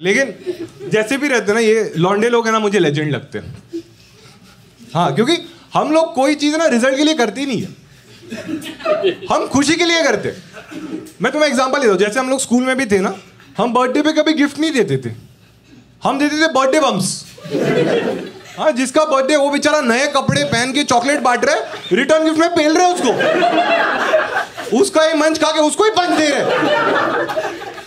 लेकिन जैसे भी रहते ना ये लौंडे लोग है ना, मुझे लेजेंड लगते हैं। हाँ, क्योंकि हम लोग कोई चीज ना रिजल्ट के लिए करती नहीं है, हम खुशी के लिए करते। मैं तुम्हें एग्जांपल देता हूँ, जैसे हम लोग स्कूल में भी थे ना, हम बर्थडे पे कभी गिफ्ट नहीं देते थे, हम देते थे बर्थडे बम्स। हाँ, जिसका बर्थडे वो बेचारा नए कपड़े पहन के चॉकलेट बांट रहा है, रिटर्न गिफ्ट में पेल रहे हैं उसका ही मंच खा के उसको ही पंच दे रहे।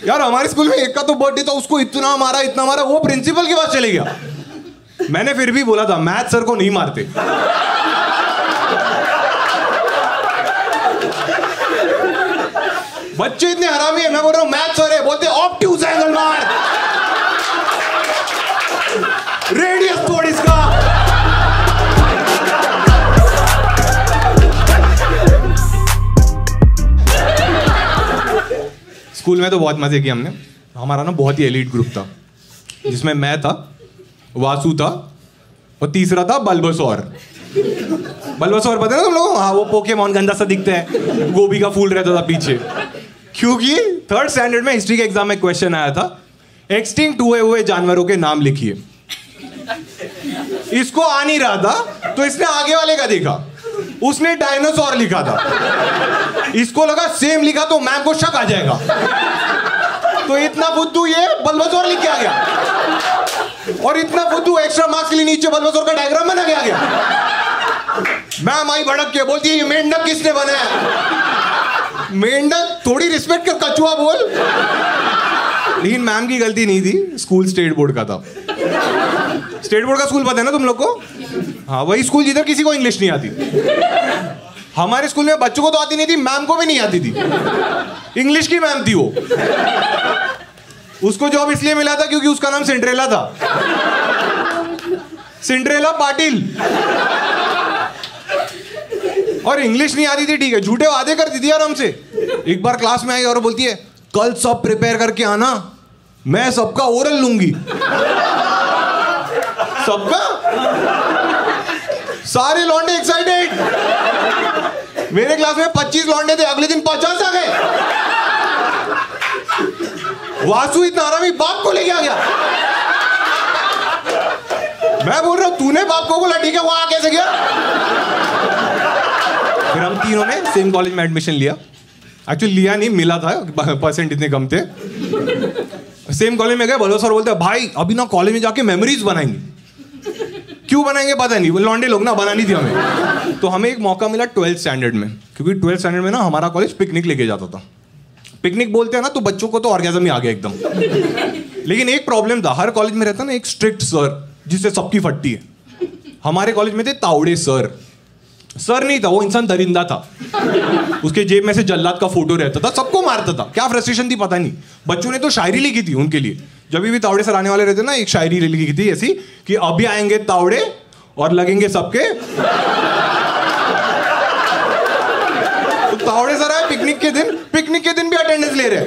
यार हमारे स्कूल में एक का तो बर्थडे था, उसको इतना मारा, वो प्रिंसिपल के पास चले गया। मैंने फिर भी बोला था मैथ सर को नहीं मारते। बच्चे इतने हरामी है, मैं बोल रहा हूं मैथ सर है, बोलते ऑब्ट्यूज एंगल मार, रेडियस तोड़ इसका। स्कूल में तो बहुत मजे किए हमने। हमारा ना बहुत ही एलीट ग्रुप था, जिसमें मैं था, वासु था और तीसरा था बल्बसौर। बल्बसौर पता है ना तुम लोगों? हाँ, वो पोकेमॉन गंदा सा दिखते हैं, गोभी का फूल रहता था पीछे। क्योंकि 3rd स्टैंडर्ड में हिस्ट्री के एग्जाम में क्वेश्चन आया था, एक्सटिंक्ट हुए जानवरों के नाम लिखिए। इसको आ नहीं रहा था तो इसने आगे वाले का देखा, उसने डायनासोर लिखा था। इसको लगा सेम लिखा तो मैम को शक आ जाएगा, तो इतना बुद्धू ये बल्बसौर लिख के आ गया, और इतना बुद्धू एक्स्ट्रा मार्क्स के लिए नीचे बल्बसौर का डायग्राम बना के आ गया। मैम आई भड़क के बोलती है ये मेंढक किसने बनाया? मेंढक थोड़ी रिस्पेक्ट कर, कछुआ बोल। लेकिन मैम की गलती नहीं थी, स्कूल स्टेट बोर्ड का था। स्टेट बोर्ड का स्कूल पता है ना तुम लोग को? हाँ, वही स्कूल जिधर किसी को इंग्लिश नहीं आती। हमारे स्कूल में बच्चों को तो आती नहीं थी, मैम को भी नहीं आती थी। इंग्लिश की मैम थी वो। उसको जॉब इसलिए मिला था क्योंकि उसका नाम सिंड्रेला था, सिंड्रेला पाटिल। और इंग्लिश नहीं आती थी, ठीक है, झूठे वादे करती थी यार हमसे। एक बार क्लास में आई और बोलती है कल सब प्रिपेयर करके आना, मैं सबका ओरल लूंगी। सबका? सारे लौंडे एक्साइटेड। मेरे क्लास में 25 लौंडे थे, अगले दिन 50 आ गए। वासु इतना हरामी बाप को लेके आ गया। मैं बोल रहा हूं तूने बाप को बोला, ठीक है, वहां कैसे गया? फिर हम तीनों ने सेम कॉलेज में एडमिशन लिया। एक्चुअली लिया नहीं, मिला था, परसेंट इतने कम थे। सेम कॉलेज में गए, बल्बसौर बोलते हैं भाई अभी ना कॉलेज में जाके मेमोरीज बनाएंगे। क्यों बनाएंगे पता नहीं, वो लौंडे लोग ना, बनानी थी हमें। तो हमें एक मौका मिला 12th स्टैंडर्ड में, क्योंकि 12th स्टैंडर्ड में ना हमारा कॉलेज पिकनिक लेके जाता था। पिकनिक बोलते हैं ना तो बच्चों को तो ऑर्गेज़म ही आ गया एकदम। लेकिन एक प्रॉब्लम था, हर कॉलेज में रहता ना एक स्ट्रिक्ट सर जिससे सबकी फटती है। हमारे कॉलेज में थे तावड़े सर। सर नहीं था, वो इंसान दरिंदा था। उसके जेब में से जल्लाद का फोटो रहता था, सबको मारता था। क्या फ्रस्ट्रेशन थी पता नहीं। बच्चों ने तो शायरी लिखी थी उनके लिए। जब भी तावड़े सर आने वाले रहते ना, एक शायरी लिखी थी ऐसी कि अभी आएंगे तावड़े और लगेंगे सबके। तो तावड़े सर आए पिकनिक के दिन भी अटेंडेंस ले रहे।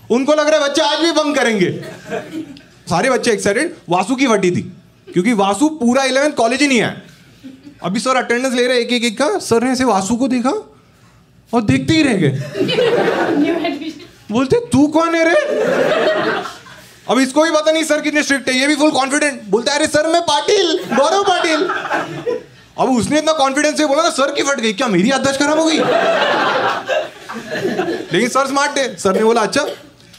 उनको लग रहा है बच्चे आज भी बंक करेंगे। सारे बच्चे एक्साइटेड। वासु की फटी थी, क्योंकि वासु पूरा 11th कॉलेज ही नहीं है। अभी सर अटेंडेंस ले रहे एक का। सर ने ऐसे वासु को देखा और देखते ही रह गए। बोलते तू कौन है रे? अब इसको भी पता नहीं सर कितने स्ट्रिक्ट है, ये भी फुल कॉन्फिडेंट बोलता है अरे सर मैं पाटिल, गौरव पाटिल। अब उसने इतना कॉन्फिडेंस से बोला ना, सर की फट गई। क्या मेरी याददाश्त खराब हो गई? लेकिन सर स्मार्ट है। सर ने बोला अच्छा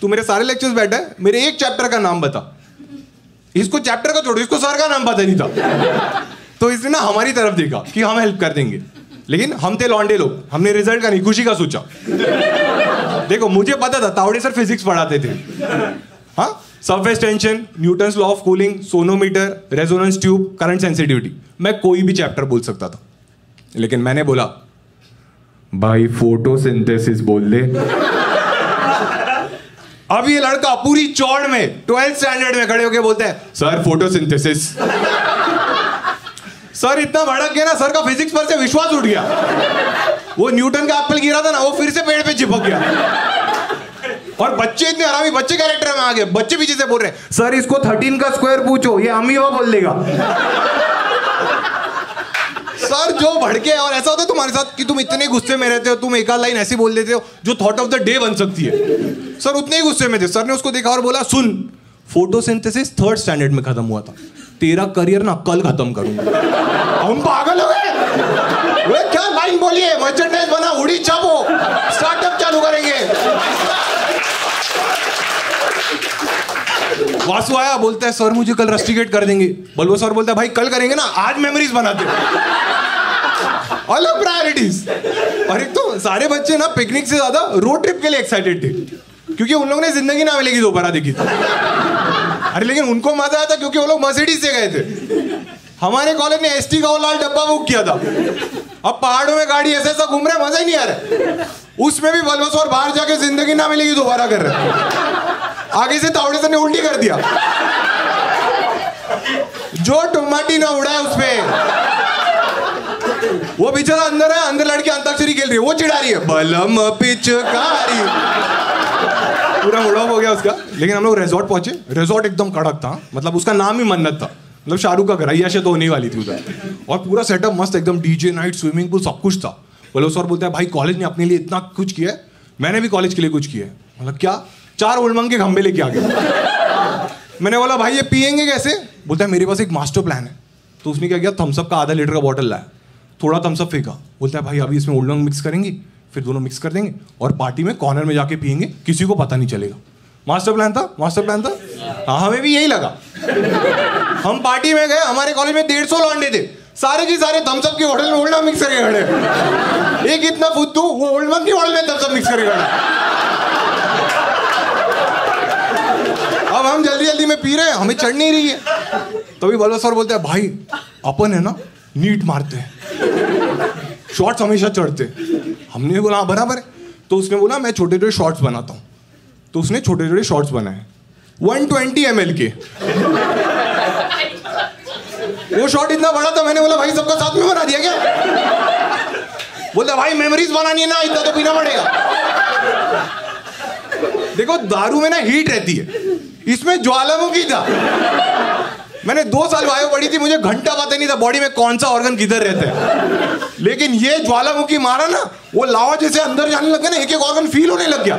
तू मेरे सारे लेक्चर्स बैठा है, मेरे एक चैप्टर का नाम बता। इसको चैप्टर का छोड़ो, इसको सर का नाम पता नहीं था। तो इसने ना हमारी तरफ देखा कि हम हेल्प कर देंगे। लेकिन हम थे लौंडे लोग, हमने रिजल्ट का नहीं खुशी का सोचा। देखो मुझे पता था तावड़े सर फिजिक्स पढ़ाते थे। हाँ, surface tension, Newton's law of cooling, sonometer, resonance tube, current sensitivity, मैं कोई भी चैप्टर बोल सकता था। लेकिन मैंने बोला भाई फोटोसिंथेसिस बोल दे। अब ये लड़का पूरी चौड़ में 12th स्टैंडर्ड में खड़े होके बोलता है सर फोटोसिंथेसिस। सर इतना भड़क गया ना, सर का फिजिक्स पर से विश्वास उठ गया। वो न्यूटन का एप्पल गिरा था ना, वो फिर से पेड़ पे चिपक गया। और बच्चे इतने हरामी, बच्चे कैरेक्टर में आ गए। बच्चे पीछे से बोल रहे हैं सर इसको 13 का स्क्वायर पूछो, ये अमीबा बोल देगा। सर जो भड़के। और ऐसा होता है तुम्हारे साथ कि तुम इतने गुस्से में रहते हो, तुम एक आध लाइन ऐसी बोल देते हो जो थॉट ऑफ द डे बन सकती है। सर उतने ही गुस्से में थे। सर ने उसको देखा और बोला सुन फोटोसिंथेसिस 3rd स्टैंडर्ड में खत्म हुआ था, तेरा करियर ना कल खत्म करूंगा। हम पागल हो गए। वे क्या लाइन बोली है, मर्चेंडाइज बना, उड़ी छापो, स्टार्टअप चालू करेंगे। वासु आया, बोलता है सर मुझे कल रस्टिकेट कर देंगे। बल्बो सर बोलता है भाई कल करेंगे ना, आज मेमोरीज बनाते। अलग प्रायोरिटीज। और एक तो सारे बच्चे ना पिकनिक से ज्यादा रोड ट्रिप के लिए एक्साइटेड थे, क्योंकि उन लोगों ने जिंदगी ना मिलेगी दोबारा देखी थी। अरे लेकिन उनको मजा आया था क्योंकि वो लोग मर्सिडीज से गए थे। हमारे कॉलेज ने एसटी का वो लाल डब्बा बुक किया था। अब पहाड़ों में गाड़ी ऐसे ऐसा घूम रहे, मजा ही नहीं आ रहा। उसमें भी बल्बस और बाहर जाके जिंदगी ना मिलेगी दोबारा कर रहे। आगे से तावड़े से ने उल्टी कर दिया, जो टमाटी ना उड़ा है उसपे। वो बेचारा अंदर है, अंदर लड़की अंताक्षरी खेल रही है, वो चिढ़ा रही है बलम पिचकारी। पूरा मूड ऑफ हो गया उसका। लेकिन हम लोग रिजॉर्ट पहुंचे, रिजॉर्ट एकदम कड़क था, मतलब उसका नाम ही मन्नत था, मतलब शाहरुख का घर, अय्याशे तो होने वाली थी उधर। और पूरा सेटअप मस्त एकदम, डीजे नाइट, स्विमिंग पूल, सब कुछ था। बोलो सर बोलता है भाई कॉलेज ने अपने लिए इतना कुछ किया है, मैंने भी कॉलेज के लिए कुछ किया है। मतलब क्या? 4 ओल्ड मंक के खंबे लेके आ गए। मैंने बोला भाई ये पियेंगे कैसे? बोलता है मेरे पास एक मास्टर प्लान है। तो उसने क्या किया, थम्सअप का आधा लीटर का बॉटल लाया, थोड़ा थम्सअप फेंका। बोलता है भाई अभी इसमें ओल्ड मंक मिक्स करेंगे, फिर दोनों मिक्स कर देंगे और पार्टी में कॉर्नर में जाके पियेंगे, किसी को पता नहीं चलेगा। मास्टर प्लान था, मास्टर प्लान था। हाँ हमें भी यही लगा। हम पार्टी में गए, हमारे कॉलेज में 150 लौंडे थे, सारे जी सारे थम्सअप की बोतल में ओल्ड मंक मिक्स करके खड़े। एक इतना फुद्दू, वो ओल्ड मंक की बोतल में थम्सअप मिक्स करके खड़ा। अब हम जल्दी जल्दी में पी रहे हैं, हमें चढ़ नहीं रही है। तभी बल्बो सर बोलते हैं भाई अपन है ना नीट मारते हैं, शॉर्ट्स हमेशा चढ़ते। हमने बोला हाँ बराबर है। तो उसने बोला मैं छोटे छोटे शॉर्ट्स बनाता हूँ। तो उसने छोटे छोटे शॉर्ट्स बनाए 120 ml के। वो शॉट इतना बड़ा था, मैंने बोला भाई सबका साथ में बना दिया क्या? बोलता भाई मेमोरीज बनानी है ना, इतना तो पीना पड़ेगा। देखो दारू में ना हीट रहती है, इसमें ज्वालामुखी था। मैंने 2 साल वायु पढ़ी थी, मुझे घंटा पता नहीं था बॉडी में कौन सा ऑर्गन किधर रहता है। लेकिन ये ज्वालामुखी मारा ना, वो लावा जैसे अंदर जाने लगा ना, एक एक ऑर्गन फील होने लग गया।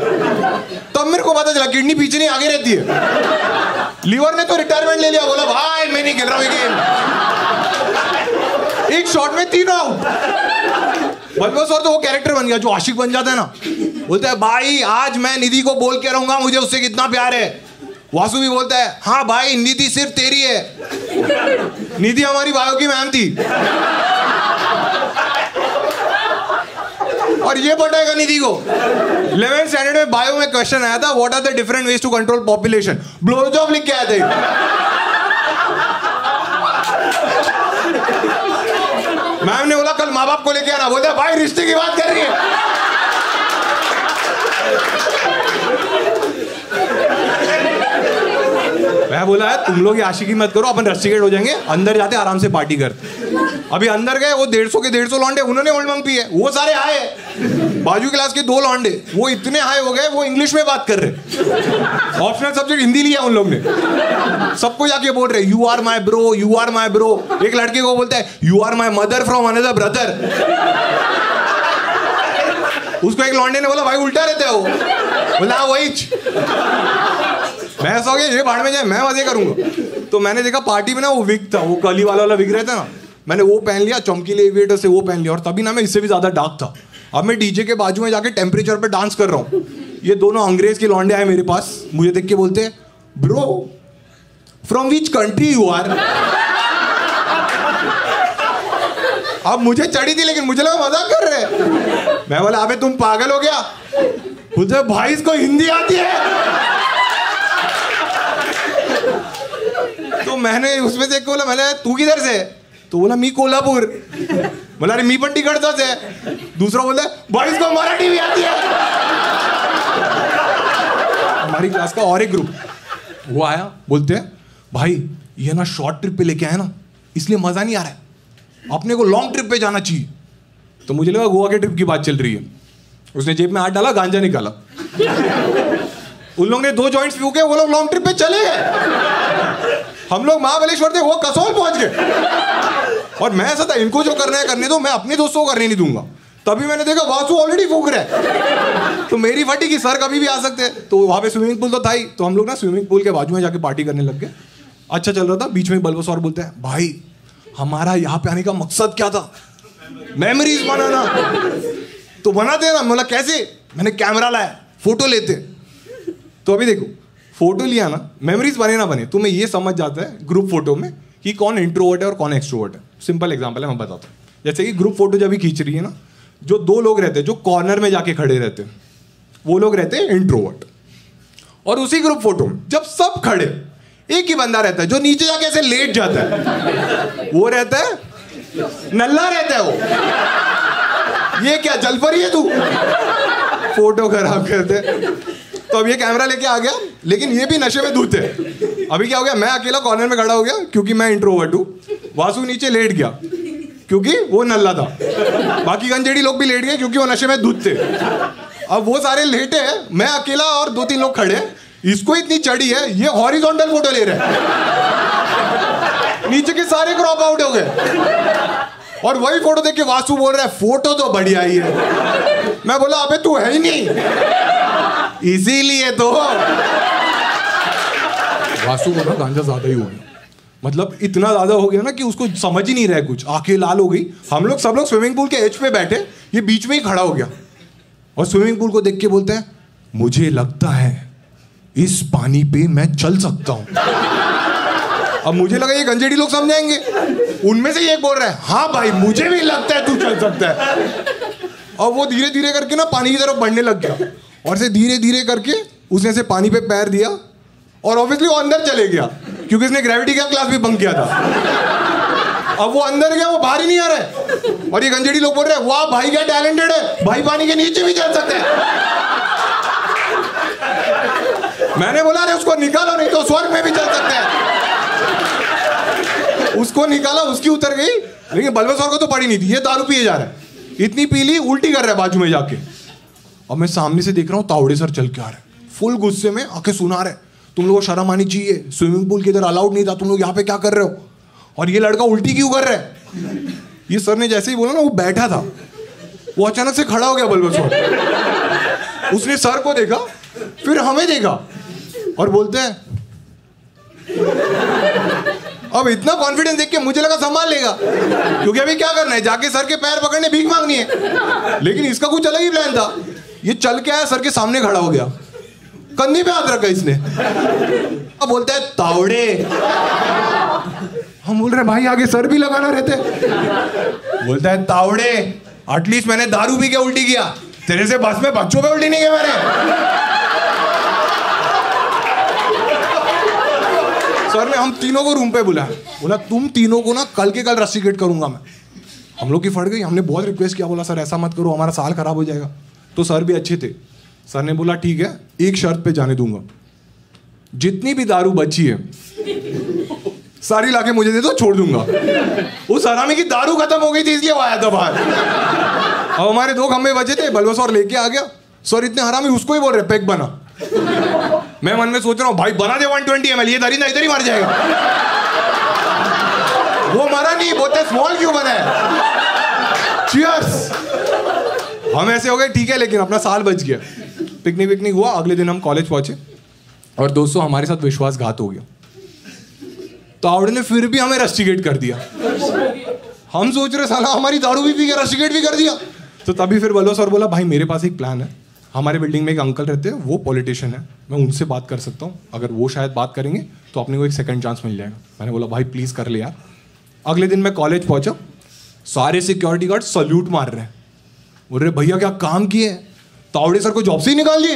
तब मेरे को पता चला किडनी पीछे नहीं आगे रहती है। लीवर ने तो रिटायरमेंट ले लिया, बोला भाई मैं नहीं खेल रहा हूँ गेम। एक शॉट में 3 आउट। बल्बो सर तो वो कैरेक्टर बन गया जो आशिक बन जाता है ना। बोलता है भाई आज मैं निधि को बोल के रहूंगा, मुझे उससे कितना प्यार है। वासु भी बोलता है हाँ भाई निधि सिर्फ तेरी है। निधि हमारी बायो की मैम थी और ये पटाएगा निधि को। 11th स्टैंडर्ड में बायो में क्वेश्चन आया था, what are the different ways to control population. Blow job लिख के आए थे। मैम ने बोला कल माँ बाप को लेके आना। बोलता है भाई रिश्ते की बात कर रही है। मैं बोला है तुम लोग ये आशिकी मत करो, अपन रस्टिकेट हो जाएंगे, अंदर जाते आराम से पार्टी करते। अभी अंदर गए, वो 150 के 150 लौंडे, उन्होंने ओल्ड मंक पिए, वो सारे हाई है। बाजू क्लास के 2 लौंडे, वो इतने हाई हो गए, वो इंग्लिश में बात कर रहे। ऑप्शनल सब्जेक्ट हिंदी लिया उन लोग ने। सबको जाके बोल रहे you are my bro, you are my bro. एक लड़के को बोलता है you are my mother from another brother. उसको एक लौंडे ने बोला भाई उल्टा रहते हो। बोला वही। मैं ऐसा हो गया ये भाड़ में जाए, मैं मजे करूंगा। तो मैंने देखा पार्टी में ना वो विग था, वो कली वाला विग रहता ना, मैंने वो पहन लिया, चमकीले एविएटर से वो पहन लिया। और तभी ना मैं इससे भी ज्यादा डार्क था। अब मैं डीजे के बाजू में जाके टेम्परेचर पे डांस कर रहा हूँ। ये दोनों अंग्रेज के लौंडे आए मेरे पास, मुझे देख के बोलते हैं bro from which country you are. अब मुझे चढ़ी थी लेकिन मुझे लगा मजाक कर रहे। मैं बोला अबे तुम पागल हो गया? बोलते भाई इसको हिंदी आती है। तो मैंने उसमें से एक बोला, मैंने तू किधर से? तो बोला मी कोल्हापुर। बोला अरे मी पण तिकडचाच है। दूसरा बोलता है भाई इसको मराठी भी आती है। हमारी क्लास का और एक ग्रुप वो आया, बोलते हैं भाई ये ना शॉर्ट ट्रिप पे लेके आए ना, इसलिए मजा नहीं आ रहा है, अपने को लॉन्ग ट्रिप पे जाना चाहिए। तो मुझे लगा गोवा के ट्रिप की बात चल रही है। उसने जेब में हाथ डाला, गांजा निकाला। उन लोगों ने 2 जॉइंट्स पी के वो लोग लॉन्ग ट्रिप पे चले गए। हम लोग महाबलेश्वर थे, वो कसौल पहुंच गए। और मैं ऐसा था इनको जो करना है करने दो, मैं अपने दोस्तों को करने नहीं दूंगा। तभी मैंने देखा वासु ऑलरेडी फूक रहा है। तो मेरी फटी कि सर कभी भी आ सकते हैं। तो वहां पे स्विमिंग पूल तो था ही, तो हम लोग ना स्विमिंग पूल के बाजू में जाके पार्टी करने लग गए। अच्छा चल रहा था, बीच में बल्बस और बोलते हैं भाई हमारा यहाँ पे आने का मकसद क्या था, मेमोरीज बनाना। तो बनाते हैं ना। बोला कैसे? मैंने कैमरा लाया, फोटो लेते। तो अभी देखो फोटो लिया ना, मेमोरीज बने ना बने, तुम्हें ये समझ जाता है ग्रुप फोटो में कि कौन इंट्रोवर्ट है और कौन एक्सट्रोवर्ट है। सिंपल एग्जांपल है, मैं बताता हूँ। जैसे कि ग्रुप फोटो जब भी खींच रही है ना, जो दो लोग रहते हैं जो कॉर्नर में जाके खड़े रहते हैं, वो लोग रहते हैं इंट्रोवर्ट। और उसी ग्रुप फोटो में जब सब खड़े, एक ही बंदा रहता है जो नीचे जाके ऐसे लेट जाता है, वो रहता है नल्ला रहता है वो। ये क्या जल परी है तू? फोटो खराब करते। तो अब ये कैमरा लेके आ गया, लेकिन ये भी नशे में धूत है। अभी क्या हो गया, मैं अकेला कॉर्नर में खड़ा हो गया क्योंकि मैं इंट्रोवर्ट हूं। वासु नीचे लेट गया क्योंकि वो नल्ला था। बाकी गंजेड़ी लोग भी लेट गए क्योंकि वो नशे में धूत थे। अब वो सारे लेटे हैं, मैं अकेला और 2-3 लोग खड़े हैं। इसको इतनी चढ़ी है, ये हॉरिजॉन्टल फोटो ले रहे हैं, नीचे के सारे क्रॉप आउट हो गए। और वही फोटो देख के वासु बोल रहा है फोटो तो बढ़िया ही है। मैं बोला अबे तू है ही नहीं, इसीलिए तो। वासु को ना गांजा ज्यादा ही हो गया, मतलब इतना ज्यादा हो गया ना कि उसको समझ ही नहीं रहा कुछ। आंखें लाल हो गई। हम लोग सब लोग स्विमिंग पूल के एज पे बैठे, ये बीच में ही खड़ा हो गया और स्विमिंग पूल को देख के बोलते हैं मुझे लगता है इस पानी पे मैं चल सकता हूं। अब मुझे लगा ये गंजेड़ी लोग समझाएंगे। उनमें से एक बोल रहा है हाँ भाई मुझे भी लगता है तू चल सकता है। और वो धीरे धीरे करके ना पानी की तरफ बढ़ने लग गया, और से धीरे धीरे करके उसने से पानी पे पैर दिया और ऑब्वियसली वो अंदर चले गया क्योंकि उसने ग्रेविटी का क्लास भी बंक किया था। अब वो अंदर गया, वो बाहर ही नहीं आ रहा है। और ये गंजेड़ी लोग बोल रहे हैं वाह भाई क्या टैलेंटेड है, भाई पानी के नीचे भी चल सकते हैं। मैंने बोला अरे उसको निकालो नहीं तो स्वर्ग में भी चल सकते हैं। उसको निकाला, उसकी उतर गई, लेकिन बल्बेश्वर को तो पड़ी नहीं थी। ये दारू पिए जा रहा है, इतनी पी ली उल्टी कर रहा है बाजू में जाके। और मैं सामने से देख रहा हूँ तावड़े सर चल के आ रहे हैं, फुल गुस्से में आके सुना रहे तुम लोगों को शर्म आनी चाहिए, स्विमिंग पूल के इधर अलाउड नहीं था, तुम लोग यहाँ पे क्या कर रहे हो, और ये लड़का उल्टी क्यों कर रहा है। ये सर ने जैसे ही बोला ना, वो बैठा था, वो अचानक से खड़ा हो गया बल्बेश्वर। उसने सर को देखा, फिर हमें देखा और बोलते हैं अब इतना कॉन्फिडेंस देख के मुझे लगा संभाल लेगा, क्योंकि अभी क्या करना है, जाके सर के पैर पकड़ने भीख मांगनी है। लेकिन इसका कुछ अलग ही प्लान था। ये चल के आया, सर के सामने खड़ा हो गया, कंधे पे हाथ रखा इसने। अब बोलता है तावड़े। हम बोल रहे भाई आगे सर भी लगाना रहते। बोलता है तावड़े, एटलीस्ट मैंने दारू पी के उल्टी किया, तेरे से बस में बच्चों पे उल्टी नहीं किया मैंने। सर ने हम तीनों को रूम पे बुलाया, बोला तुम तीनों को ना कल के कल रस्टिकेट करूंगा मैं। हम लोग की फट गई, हमने बहुत रिक्वेस्ट किया, बोला सर ऐसा मत करो, हमारा साल खराब हो जाएगा। तो सर भी अच्छे थे, सर ने बोला ठीक है, एक शर्त पे जाने दूंगा, जितनी भी दारू बची है सारी लाके मुझे दे दो, छोड़ दूंगा। उस हरामी की दारू खत्म हो गई थी इसलिए वो आया था बाहर। अब हमारे 2 खंबे बचे थे, बल्बेश्वर लेके आ गया। सर इतने हरामी उसको ही बोल रहे पैक बना। मैं मन में सोच रहा हूँ भाई बना दे 120 ml, ये दरिंदा इधर ही मर जाएगा। वो मरा नहीं, बोलते स्मॉल क्यों बना है। चीयर्स। हम ऐसे हो गए ठीक है, लेकिन अपना साल बच गया। पिकनिक विकनिक हुआ, अगले दिन हम कॉलेज पहुंचे और दोस्तों हमारे साथ विश्वासघात हो गया। तावड़े ने फिर भी हमें रस्टिकेट कर दिया। हम सोच रहे साला हमारी दारू भी पी के रस्टिकेट भी कर दिया। तो तभी फिर बल्लो सर बोला भाई मेरे पास एक प्लान है, हमारे बिल्डिंग में एक अंकल रहते हैं, वो पॉलिटिशियन है, मैं उनसे बात कर सकता हूँ, अगर वो शायद बात करेंगे तो अपने को एक सेकंड चांस मिल जाएगा। मैंने बोला भाई प्लीज़ कर ले यार। अगले दिन मैं कॉलेज पहुंचा, सारे सिक्योरिटी गार्ड सल्यूट मार रहे हैं, बोल रहे भैया क्या काम किए, तावड़े सर को जॉब से ही निकाल दिए।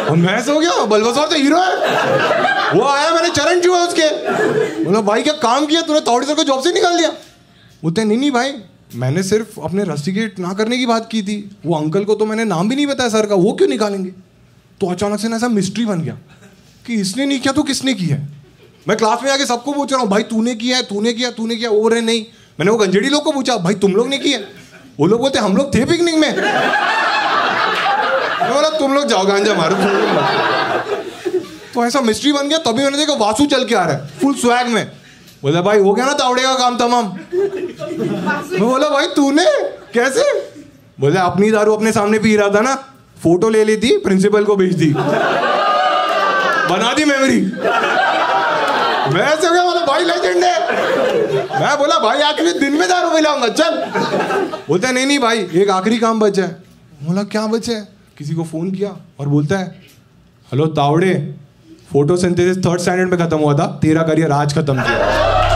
और मैं ऐसा हो गया, बल्बेश्वर तो हीरो है, वो आया मैंने चरण छुआ उसके, बोला भाई क्या काम किया तूने, तावड़े सर को जॉब से निकाल दिया। बोलते नहीं भाई मैंने सिर्फ अपने रस्टिकेट ना करने की बात की थी, वो अंकल को तो मैंने नाम भी नहीं बताया सर का, वो क्यों निकालेंगे। तो अचानक से ना ऐसा मिस्ट्री बन गया कि इसने नहीं किया तो किसने किया है। मैं क्लास में आके सबको पूछ रहा हूँ भाई तूने किया है, तूने किया, तूने किया। वो रहे नहीं। मैंने वो गंजेड़ी लोग को पूछा भाई तुम लोग ने किया, वो लोग बोलते हम लोग थे पिकनिक में। मैं बोला तुम लोग जाओ गांजा मारो। तो ऐसा मिस्ट्री बन गया। तभी मैंने देखा वासु चल के आ रहा है फुल स्वैग में। बोला भाई हो गया ना तावड़े का काम तमाम। मैं बोला भाई तूने कैसे? बोले अपनी दारू अपने सामने पी रहा था ना, फोटो ले ली थी, प्रिंसिपल को भेज दी, बना दी मेमोरी। मैं ऐसे गया, बोला भाई लेजेंड है। मैं बोला भाई आखिरी दिन में दारू पिलाऊंगा चल। बोलता है नहीं भाई एक आखिरी काम बचा है। बोला क्या बचा है? किसी को फोन किया और बोलता है hello Tawde, photosynthesis 3rd standard में खत्म हुआ था, तेरा करियर आज खत्म किया।